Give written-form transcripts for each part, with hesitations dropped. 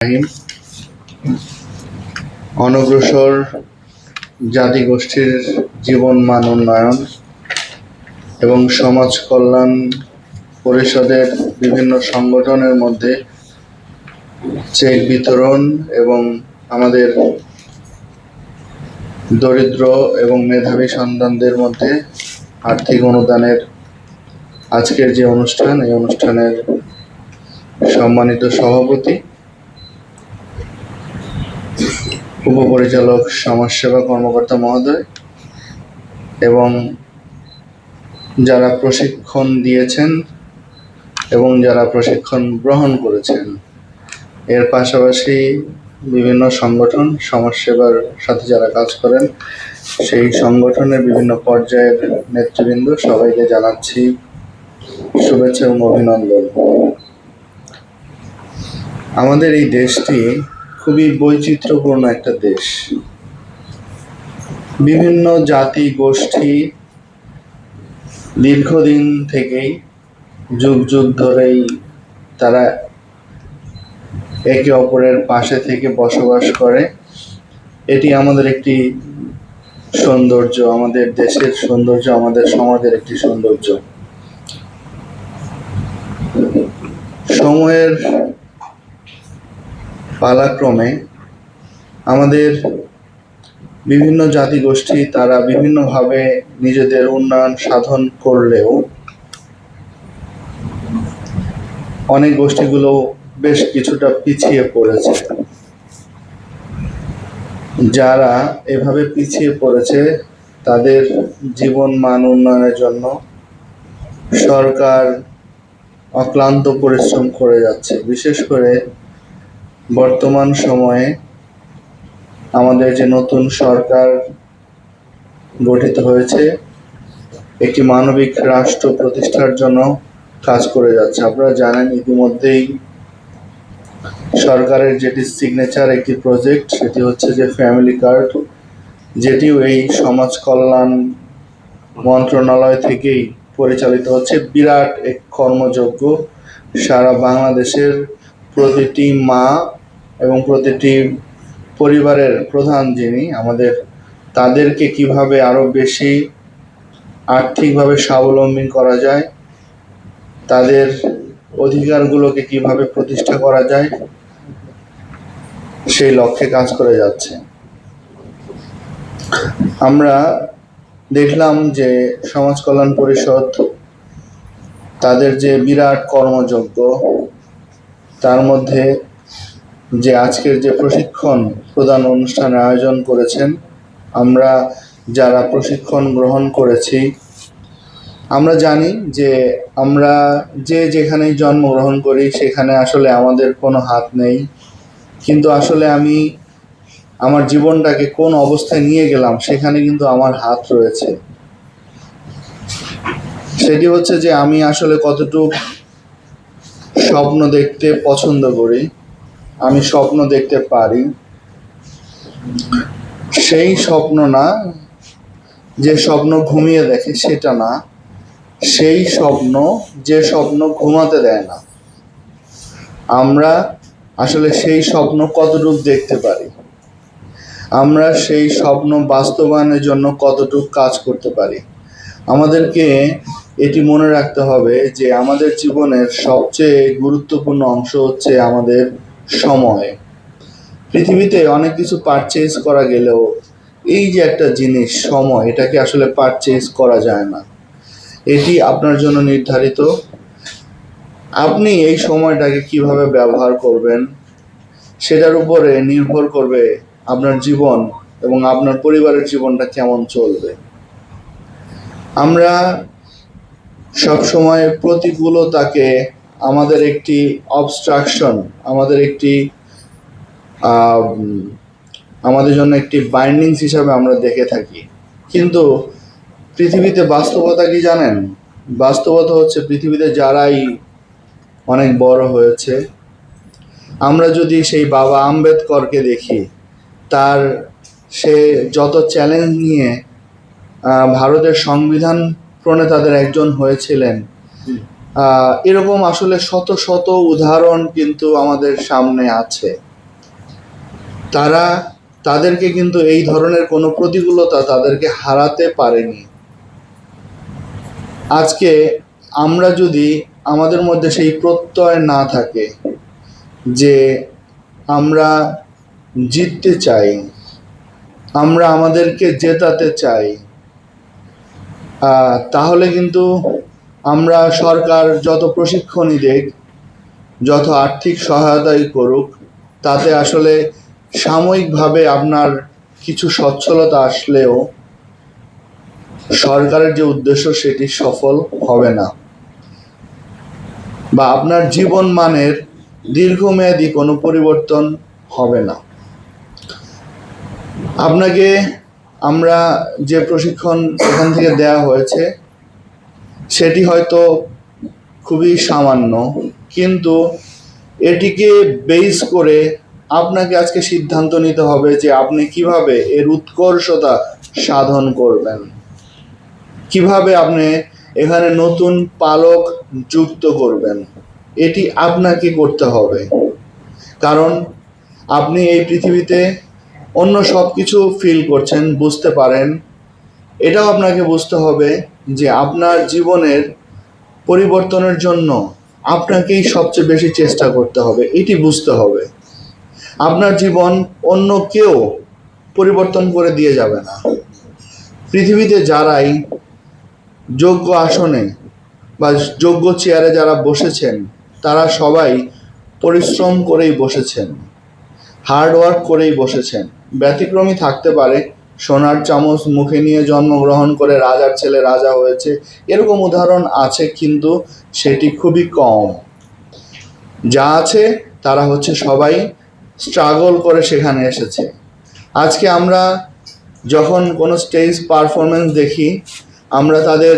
রাহিম অনগ্রসর জাতিগোষ্ঠীর জীবন মান উন্নয়ন এবং সমাজ কল্যাণ পরিষদের বিভিন্ন সংগঠনের মধ্যে চেক বিতরণ এবং আমাদের দরিদ্র এবং মেধাবী সন্তানদের মধ্যে আর্থিক অনুদানের আজকের যে অনুষ্ঠান, এই অনুষ্ঠানের সম্মানিত সভাপতি, উপপরিচালক, সমাজসেবা কর্মকর্তা মহোদয় এবং যারা প্রশিক্ষণ দিয়েছেন এবং যারা প্রশিক্ষণ গ্রহণ করেছেন, এর পাশাপাশি বিভিন্ন সংগঠন, সমাজসেবার সাথে যারা কাজ করেন, সেই সংগঠনের বিভিন্ন পর্যায়ের নেতৃবৃন্দ, সবাইকে জানাচ্ছি শুভেচ্ছা এবং অভিনন্দন। আমাদের এই দেশটি খুবই বৈচিত্র্যপূর্ণ একটা দেশ। বিভিন্ন জাতি গোষ্ঠী দীর্ঘদিন থেকেই, যুগ যুগ ধরেই তারা একে অপরের পাশে থেকে বসবাস করে। এটি আমাদের একটি সৌন্দর্য, আমাদের দেশের সৌন্দর্য, আমাদের সমাজের একটি সৌন্দর্য। সময়ের পালাক্রমে আমাদের বিভিন্ন জাতিগোষ্ঠী তারা বিভিন্নভাবে নিজেদের উন্নয়ন সাধন করলেও অনেক গোষ্ঠীগুলো বেশ কিছুটা পিছিয়ে পড়েছে। যারা এভাবে পিছিয়ে পড়েছে তাদের জীবন মান উন্নয়নের জন্য সরকার অক্লান্ত পরিশ্রম করে যাচ্ছে। বিশেষ করে বর্তমান সময়ে আমাদের যে নতুন সরকার গঠিত হয়েছে, একটি মানবিক রাষ্ট্র প্রতিষ্ঠার জন্য কাজ করে যাচ্ছে। আপনারা জানেন, ইতিমধ্যেই সরকারের যেটি সিগনেচার একটি প্রজেক্ট, সেটি হচ্ছে যে ফ্যামিলি কার্ড, যেটিও এই সমাজ কল্যাণ মন্ত্রণালয় থেকেই পরিচালিত হচ্ছে। বিরাট এক কর্মযজ্ঞ। সারা বাংলাদেশের প্রতিটি মা এবং প্রতিটি পরিবারের প্রধান যিনি আমাদের, তাদেরকে কিভাবে আরো বেশি আর্থিকভাবে স্বাবলম্বী করা যায়, তাদের অধিকারগুলোকে কিভাবে প্রতিষ্ঠা করা যায়, সেই লক্ষ্যে কাজ করে যাচ্ছে। আমরা দেখলাম যে সমাজ কল্যাণ পরিষদ তাদের যে বিরাট কর্মযজ্ঞ, তার মধ্যে যে আজকের যে প্রশিক্ষণ প্রদান অনুষ্ঠানের আয়োজন করেছেন, আমরা যারা প্রশিক্ষণ গ্রহণ করেছি, আমরা জানি যে আমরা যে যেখানেই জন্মগ্রহণ করি সেখানে আসলে আমাদের কোনো হাত নেই, কিন্তু আসলে আমি আমার জীবনটাকে কোন অবস্থায় নিয়ে গেলাম সেখানে কিন্তু আমার হাত রয়েছে। সেটি হচ্ছে যে আমি আসলে কতটুকু স্বপ্ন দেখতে পছন্দ করি, আমি স্বপ্ন দেখতে পারি। সেই স্বপ্ন না, যে স্বপ্ন ঘুমিয়ে দেখে সেটা না, সেই স্বপ্ন যে স্বপ্ন ঘুমাতে দেয় না। আমরা আসলে সেই স্বপ্ন কতটুকু দেখতে পারি, আমরা সেই স্বপ্ন বাস্তবায়নের জন্য কতটুকু কাজ করতে পারি। আমাদেরকে এটি মনে রাখতে হবে যে আমাদের জীবনের সবচেয়ে গুরুত্বপূর্ণ অংশ হচ্ছে আমাদের সময়। পৃথিবীতে অনেক কিছু পারচেজ করা গেলেও এই যে একটা জিনিস সময়, এটাকে আসলে পারচেজ করা যায় না। এটি আপনার জন্য নির্ধারিত। আপনি এই সময়টাকে কিভাবে ব্যবহার করবেন সেটার উপরে নির্ভর করবে আপনার জীবন এবং আপনার পরিবারের জীবনটা কেমন চলবে। আমরা সবসময় প্রতিকূলতাকে আমাদের একটি অবস্ট্রাকশন, আমাদের জন্য একটি বাইন্ডিংস হিসাবে আমরা দেখে থাকি। কিন্তু পৃথিবীতে বাস্তবতা কি জানেন? বাস্তবতা হচ্ছে পৃথিবীতে যারাই অনেক বড় হয়েছে, আমরা যদি সেই বাবা আম্বেদকরকে দেখি, সে যত চ্যালেঞ্জ নিয়ে ভারতের সংবিধান প্রণেতাদের একজন হয়েছিলেন, এরকম আসলে শত শত উদাহরণ কিন্তু আমাদের সামনে আছে। তাদেরকে কিন্তু এই ধরনের কোনো প্রতিকূলতা তাদেরকে হারাতে পারেনি। আজকে আমরা যদি আমাদের মধ্যে সেই প্রত্যয় না থাকে যে আমরা জিততে চাই, আমরা আমাদেরকে জেতাতে চাই, তাহলে কিন্তু আমরা সরকার যত প্রশিক্ষণই দেখ, যত আর্থিক সহায়তাই করুক, তাতে আসলে সাময়িকভাবে আপনার কিছু সচ্ছলতা আসলেও সরকারের যে উদ্দেশ্য সেটি সফল হবে না, বা আপনার জীবন মানের দীর্ঘমেয়াদী কোনো পরিবর্তন হবে না। আপনাকে আমরা যে প্রশিক্ষণ এখান থেকে দেয়া হয়েছে সেটি হয়তো খুবই সামান্য, কিন্তু এটিকে বেস করে আপনাকে আজকে সিদ্ধান্ত নিতে হবে যে আপনি কিভাবে এর উৎকর্ষতা সাধন করবেন, কিভাবে আপনি এখানে নতুন পালক যুক্ত করবেন। এটি আপনাকে করতে হবে, কারণ আপনি এই পৃথিবীতে অন্য সব কিছু ফিল করছেন, বুঝতে পারেন, এটাও আপনাকে বুঝতে হবে যে আপনার জীবনের পরিবর্তনের জন্য আপনাকেই সবচেয়ে বেশি চেষ্টা করতে হবে। এটি বুঝতে হবে, আপনার জীবন অন্য কেউ পরিবর্তন করে দিয়ে যাবে না। পৃথিবীতে যারাই যোগ্য আসনে বা যোগ্য চেয়ারে যারা বসেছেন, তারা সবাই পরিশ্রম করেই বসেছেন, হার্ডওয়ার্ক করেই বসেছেন। ব্যতিক্রমী থাকতে পারে, সোনার চামচ মুখে নিয়ে জন্মগ্রহণ করে রাজার ছেলে রাজা হয়েছে, এরকম উদাহরণ আছে, কিন্তু সেটি খুবই কম। যা আছে তারা হচ্ছে সবাই স্ট্রাগল করে সেখানে এসেছে। আজকে আমরা যখন কোনো স্টেজ পারফরমেন্স দেখি, আমরা তাদের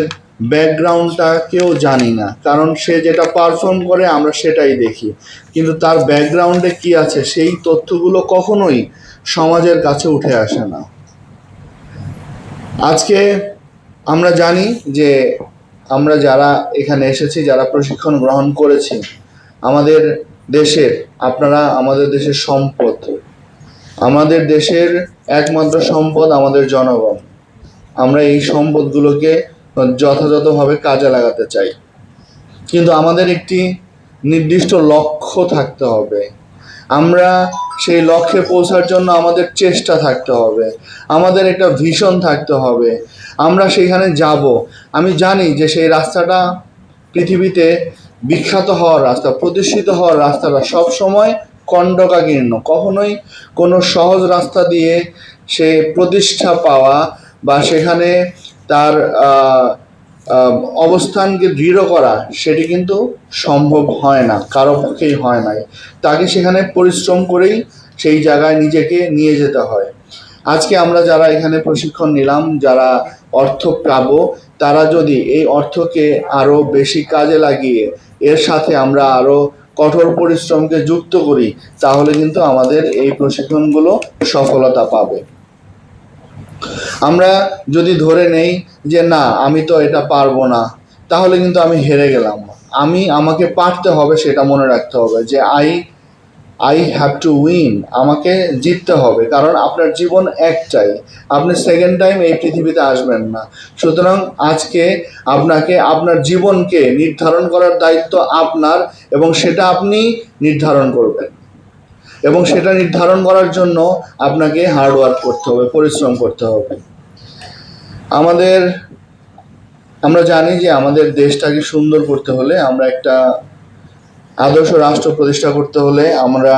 ব্যাকগ্রাউন্ডটা কেউ জানি না, কারণ সে যেটা পারফর্ম করে আমরা সেটাই দেখি, কিন্তু তার ব্যাকগ্রাউন্ডে কি আছে সেই তথ্যগুলো কখনোই সমাজের কাছে উঠে আসে না। আজকে আমরা জানি যে আমরা যারা এখানে এসেছি, যারা প্রশিক্ষণ গ্রহণ করেছি, আমাদের দেশের, আপনারা আমাদের দেশের সম্পদ, আমাদের দেশের একমাত্র সম্পদ আমাদের জনগণ। আমরা এই সম্পদগুলোকে যথাযথভাবে কাজে লাগাতে চাই, কিন্তু আমাদের একটি নির্দিষ্ট লক্ষ্য থাকতে হবে। আমরা সেই লক্ষ্যে পৌঁছার জন্য আমাদের চেষ্টা থাকতে হবে, আমাদের একটা ভিশন থাকতে হবে, আমরা সেখানে যাব। আমি জানি যে সেই রাস্তাটা পৃথিবীতে বিখ্যাত হওয়ার রাস্তা, প্রতিষ্ঠিত হওয়ার রাস্তাটা সবসময় কণ্ডকাকীর্ণ, কখনোই কোনো সহজ রাস্তা দিয়ে সে প্রতিষ্ঠা পাওয়া বা সেখানে তার অবস্থানকে দৃঢ় করা সেটি কিন্তু সম্ভব হয় না, কারো পক্ষেই হয় নাই। তাকে সেখানে পরিশ্রম করেই সেই জায়গায় নিজেকে নিয়ে যেতে হয়। আজকে আমরা যারা এখানে প্রশিক্ষণ নিলাম, যারা অর্থ পাবো, তারা যদি এই অর্থকে আরও বেশি কাজে লাগিয়ে এর সাথে আমরা আরও কঠোর পরিশ্রমকে যুক্ত করি, তাহলে কিন্তু আমাদের এই প্রশিক্ষণগুলো সফলতা পাবে। আমরা যদি ধরে নেই যে না আমি তো এটা পারবো না, তাহলে কিন্তু আমি হেরে গেলাম। আমাকে পারতে হবে, সেটা মনে রাখতে হবে যে আই হ্যাভ টু উইন, আমাকে জিততে হবে, কারণ আপনার জীবন একটাই, আপনি সেকেন্ড টাইম এই পৃথিবীতে আসবেন না। সুতরাং আজকে আপনাকে আপনার জীবনকে নির্ধারণ করার দায়িত্ব আপনার, এবং সেটা আপনি নির্ধারণ করবেন, এবং সেটা নির্ধারণ করার জন্য আপনাকে হার্ডওয়ার্ক করতে হবে, পরিশ্রম করতে হবে। আমরা জানি যে আমাদের দেশটাকে সুন্দর করতে হলে, আমরা একটা আদর্শ রাষ্ট্র প্রতিষ্ঠা করতে হলে, আমরা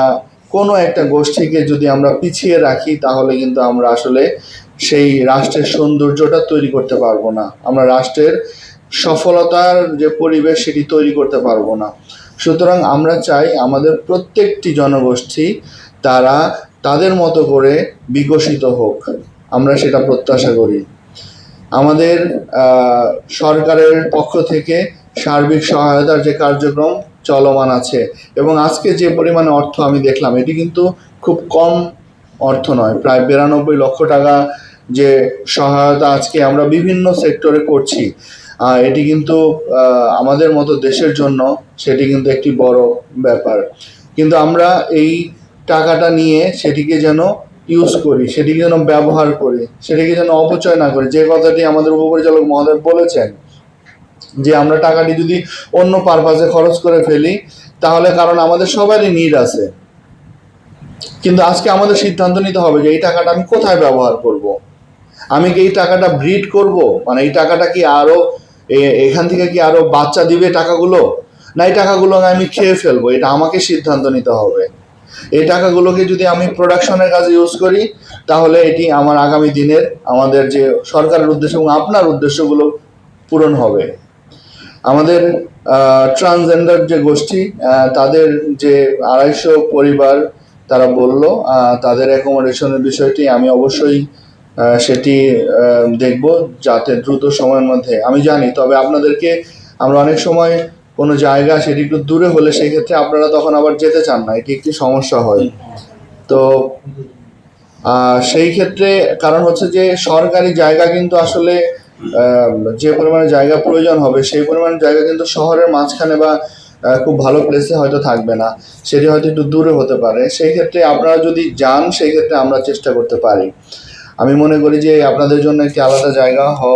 কোনো একটা গোষ্ঠীকে যদি আমরা পিছিয়ে রাখি, তাহলে কিন্তু আমরা আসলে সেই রাষ্ট্রের সৌন্দর্যটা তৈরি করতে পারবো না, আমরা রাষ্ট্রের সফলতার যে পরিবেশ সেটি তৈরি করতে পারবো না। সুতরাং আমরা চাই আমাদের প্রত্যেকটি জনগোষ্ঠী তারা তাদের মতো করে বিকশিত হোক, আমরা সেটা প্রত্যাশা করি। আমাদের সরকারের পক্ষ থেকে সার্বিক সহায়তার যে কার্যক্রম চলমান আছে, এবং আজকে যে পরিমাণে অর্থ আমি দেখলাম, এটি কিন্তু খুব কম অর্থ নয়, প্রায় 92 লক্ষ টাকা যে সহায়তা আজকে আমরা বিভিন্ন সেক্টরে করছি, এটি কিন্তু আমাদের মতো দেশের জন্য সেটি কিন্তু একটি বড় ব্যাপার। কিন্তু আমরা এই টাকাটা নিয়ে সেটিকে যেন ইউজ করি, সেটিকে যেন ব্যবহার করি, সেটিকে যেন অপচয় না করি। যে কথাটি আমাদের উপপরিচালক মহোদয় বলেছেন যে আমরা টাকাটি যদি অন্য পারপাসে খরচ করে ফেলি তাহলে, কারণ আমাদের সবারই নিড আছে, কিন্তু আজকে আমাদের সিদ্ধান্ত নিতে হবে যে এই টাকাটা আমি কোথায় ব্যবহার করব। আমি কি এই টাকাটা ব্রিড করব, মানে এই টাকাটা কি আরো এখান থেকে কি আরো বাচ্চা দিবে টাকাগুলো, না এই টাকাগুলো আমি খেয়ে ফেলবো, এটা আমাকে সিদ্ধান্ত নিতে হবে। এই টাকাগুলোকে যদি আমি প্রোডাকশনের কাজে ইউজ করি তাহলে এটি আমার আগামী দিনের আমাদের যে সরকারের উদ্দেশ্য এবং আপনার উদ্দেশ্যগুলো পূরণ হবে। আমাদের ট্রান্সজেন্ডার যে গোষ্ঠী, তাদের যে 250 পরিবার তারা বলল, তাদের অ্যাকোমোডেশনের বিষয়টি আমি অবশ্যই সেটি দেখব যাতে দ্রুত সময়ের মধ্যে, আমি জানি, তবে আপনাদেরকে আমরা অনেক সময় কোনো জায়গা সেটি একটু দূরে হলে সেই ক্ষেত্রে আপনারা তখন আবার যেতে চান না, এটি একটি সমস্যা হয়। তো সেই ক্ষেত্রে কারণ হচ্ছে যে সরকারি জায়গা কিন্তু আসলে যে পরিমাণে জায়গা প্রয়োজন হবে সেই পরিমাণ জায়গা কিন্তু শহরের মাঝখানে বা খুব ভালো প্লেসে হয়তো থাকবে না, সেটি হয়তো একটু দূরে হতে পারে। সেই ক্ষেত্রে আপনারা যদি যান সেই ক্ষেত্রে আমরা চেষ্টা করতে পারি। আমি মনে করি যে আপনাদের জন্য একটি আলাদা জায়গা হওয়া